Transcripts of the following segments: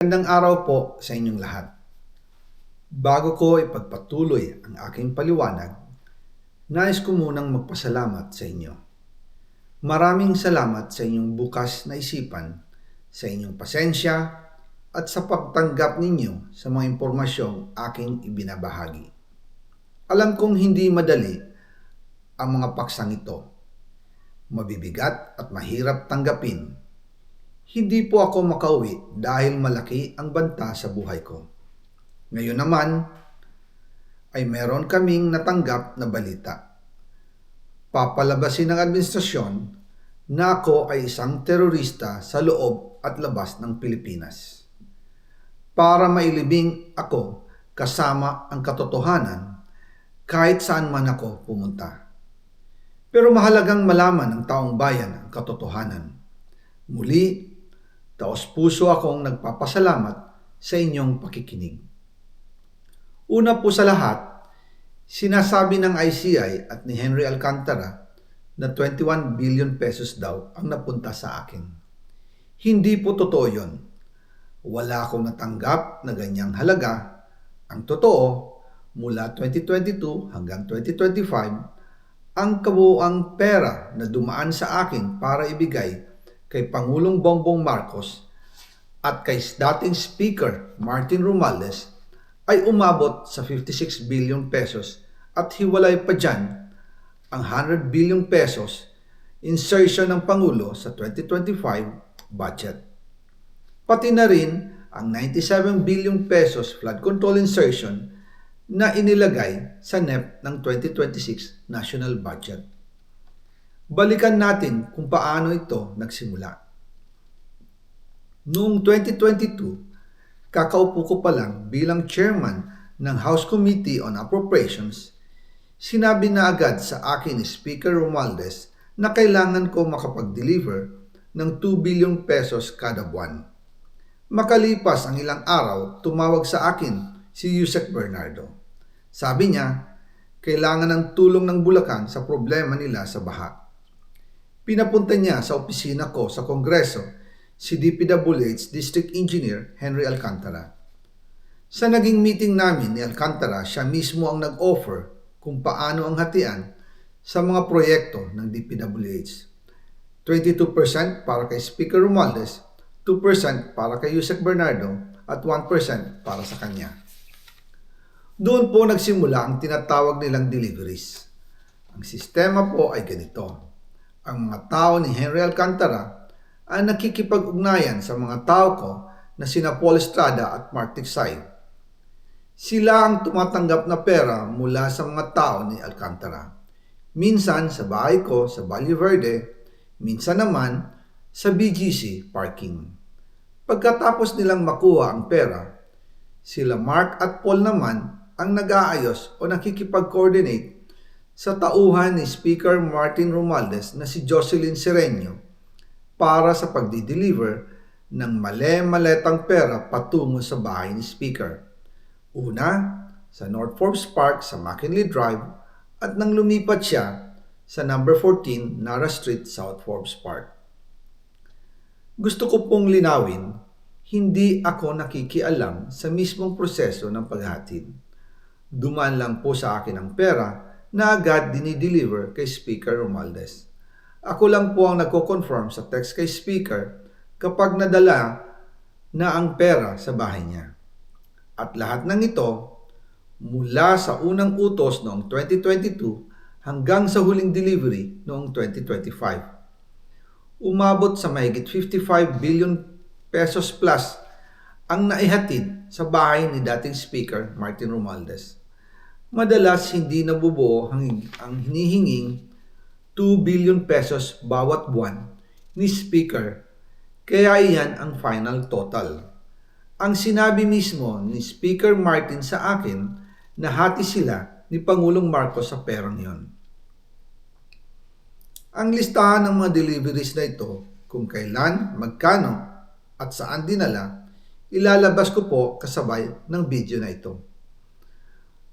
Magandang araw po sa inyong lahat. Bago ko ipagpatuloy ang aking paliwanag, nais ko munang magpasalamat sa inyo. Maraming salamat sa inyong bukas na isipan, sa inyong pasensya, at sa pagtanggap ninyo sa mga impormasyong aking ibinabahagi. Alam kong hindi madali ang mga paksang ito. Mabibigat at mahirap tanggapin. Hindi po ako makauwi dahil malaki ang banta sa buhay ko. Ngayon naman ay meron kaming natanggap na balita. Papalabasin ng administrasyon na ako ay isang terorista sa loob at labas ng Pilipinas. Para mailibing ako kasama ang katotohanan kahit saan man ako pumunta. Pero mahalagang malaman ng taong bayan ang katotohanan. Muli, taos-puso akong nagpapasalamat sa inyong pakikinig. Una po sa lahat, sinasabi ng ICI at ni Henry Alcantara na 21 billion pesos daw ang napunta sa akin. Hindi po totoo yun. Wala akong natanggap na ganyang halaga. Ang totoo, mula 2022 hanggang 2025, ang kabuuang pera na dumaan sa akin para ibigay kay Pangulong Bongbong Marcos at kay dating Speaker Martin Romualdez ay umabot sa 56 billion pesos at hiwalay pa dyan ang 100 billion pesos insertion ng Pangulo sa 2025 budget. Pati na rin ang 97 billion pesos flood control insertion na inilagay sa NEP ng 2026 national budget. Balikan natin kung paano ito nagsimula. Noong 2022, kakaupo ko pa lang bilang chairman ng House Committee on Appropriations, sinabi na agad sa akin ni Speaker Romualdez na kailangan ko makapag-deliver ng 2 billion pesos kada buwan. Makalipas ang ilang araw, tumawag sa akin si Yusek Bernardo. Sabi niya, kailangan ng tulong ng Bulacan sa problema nila sa baha. Pinapunta niya sa opisina ko sa Kongreso si DPWH District Engineer Henry Alcantara. Sa naging meeting namin ni Alcantara, siya mismo ang nag-offer kung paano ang hatian sa mga proyekto ng DPWH. 22% para kay Speaker Romualdez, 2% para kay Yusek Bernardo at 1% para sa kanya. Doon po nagsimula ang tinatawag nilang deliveries. Ang sistema po ay ganito. Ang mga tao ni Henry Alcantara ay nakikipag-ugnayan sa mga tao ko na sina Paul Estrada at Mark Tiksay. Sila ang tumatanggap na pera mula sa mga tao ni Alcantara. Minsan sa bahay ko sa Valle Verde, minsan naman sa BGC parking. Pagkatapos nilang makuha ang pera, sila Mark at Paul naman ang nag-aayos o nakikipag-coordinate sa tauhan ni Speaker Martin Romualdez na si Jocelyn Sereno para sa pagdi-deliver ng male-maletang pera patungo sa bahay ni Speaker. Una, sa North Forbes Park sa McKinley Drive at nang lumipat siya sa number 14 Nara Street, South Forbes Park. Gusto ko pong linawin, hindi ako nakikialam sa mismong proseso ng paghatid. Dumaan lang po sa akin ang pera na agad dinideliver kay Speaker Romualdez. Ako lang po ang nagko-confirm sa text kay Speaker kapag nadala na ang pera sa bahay niya. At lahat ng ito, mula sa unang utos noong 2022 hanggang sa huling delivery noong 2025. Umabot sa mahigit 55 billion pesos plus ang naihatid sa bahay ni dating Speaker Martin Romualdez. Madalas hindi nabubuo ang hinihinging 2 billion pesos bawat buwan ni Speaker, kaya iyan ang final total. Ang sinabi mismo ni Speaker Martin sa akin na hati sila ni Pangulong Marcos sa perang yon. Ang listahan ng mga deliveries na ito, kung kailan, magkano, at saan dinala, ilalabas ko po kasabay ng video na ito.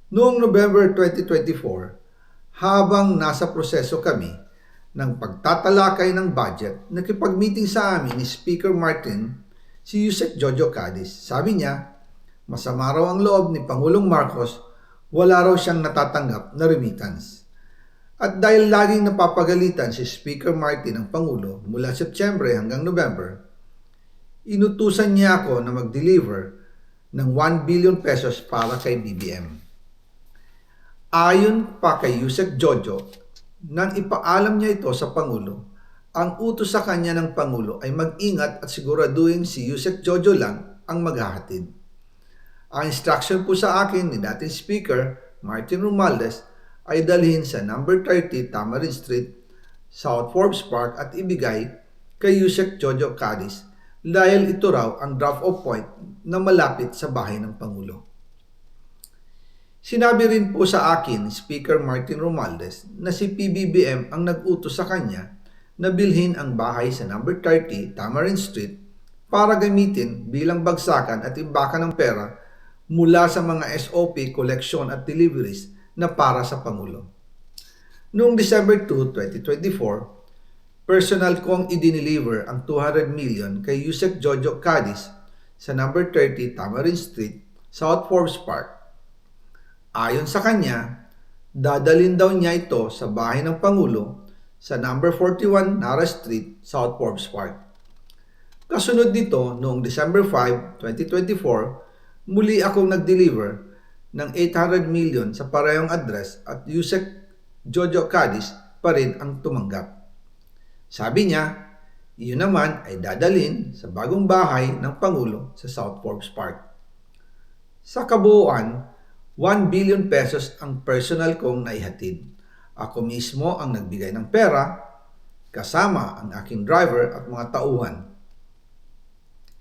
Noong November 2024, habang nasa proseso kami ng pagtatalakay ng budget, nakipag-meeting sa amin ni Speaker Martin si Yusek Jojo Cadiz. Sabi niya, masama raw ang loob ni Pangulong Marcos, wala raw siyang natatanggap na remittance. At dahil laging napapagalitan si Speaker Martin ang Pangulo mula Setyembre hanggang November, inutusan niya ako na mag-deliver ng 1 billion pesos para kay BBM. Ayon pa kay Yusek Jojo, nang ipaalam niya ito sa Pangulo, ang utos sa kanya ng Pangulo ay mag-ingat at siguraduhin si Yusek Jojo lang ang maghahatid. Ang instruction po sa akin ni dating Speaker Martin Romualdez ay dalhin sa number 30 Tamarin Street, South Forbes Park at ibigay kay Yusek Jojo Cadiz dahil ito raw ang drop-off point na malapit sa bahay ng Pangulo. Sinabi rin po sa akin ni Speaker Martin Romualdez na si PBBM ang nag-utos sa kanya na bilhin ang bahay sa number 30 Tamarin Street para gamitin bilang bagsakan at imbakan ng pera mula sa mga SOP, collection at deliveries na para sa Pangulo. Noong December 2, 2024, personal kong i-deliver ang 200 million kay Yusek Jojo Cadiz sa number 30 Tamarin Street, South Forbes Park. Ayon sa kanya, dadalhin daw niya ito sa bahay ng Pangulo sa number 41 Nara Street, South Forbes Park. Kasunod nito, noong December 5, 2024, muli akong nag-deliver ng 800 million sa parehong address at Yusek Jojo Cadiz pa rin ang tumanggap. Sabi niya, iyon naman ay dadalhin sa bagong bahay ng Pangulo sa South Forbes Park. Sa kabuuan, 1 billion pesos ang personal kong naihatid. Ako mismo ang nagbigay ng pera, kasama ang aking driver at mga tauhan.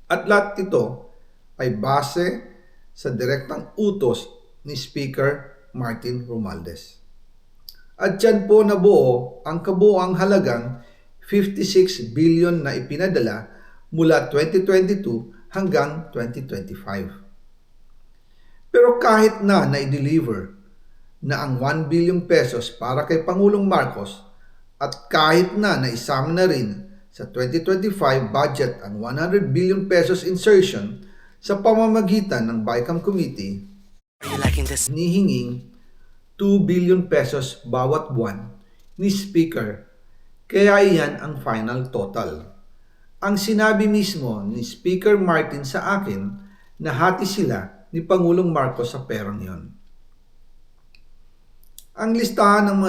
At lahat ito ay base sa direktang utos ni Speaker Martin Romualdez. At dyan po nabuo ang kabuuang halagang 56 billion na ipinadala mula 2022 hanggang 2025. Pero kahit na i-deliver na ang 1 billion pesos para kay Pangulong Marcos at kahit na naisama na rin sa 2025 budget ang 100 billion pesos insertion sa pamamagitan ng BICAM Committee, hinihinging 2 billion pesos bawat buwan ni Speaker, kaya iyan ang final total. Ang sinabi mismo ni Speaker Martin sa akin na hati sila ni Pangulong Marcos sa perang yon. Ang listahan ng mga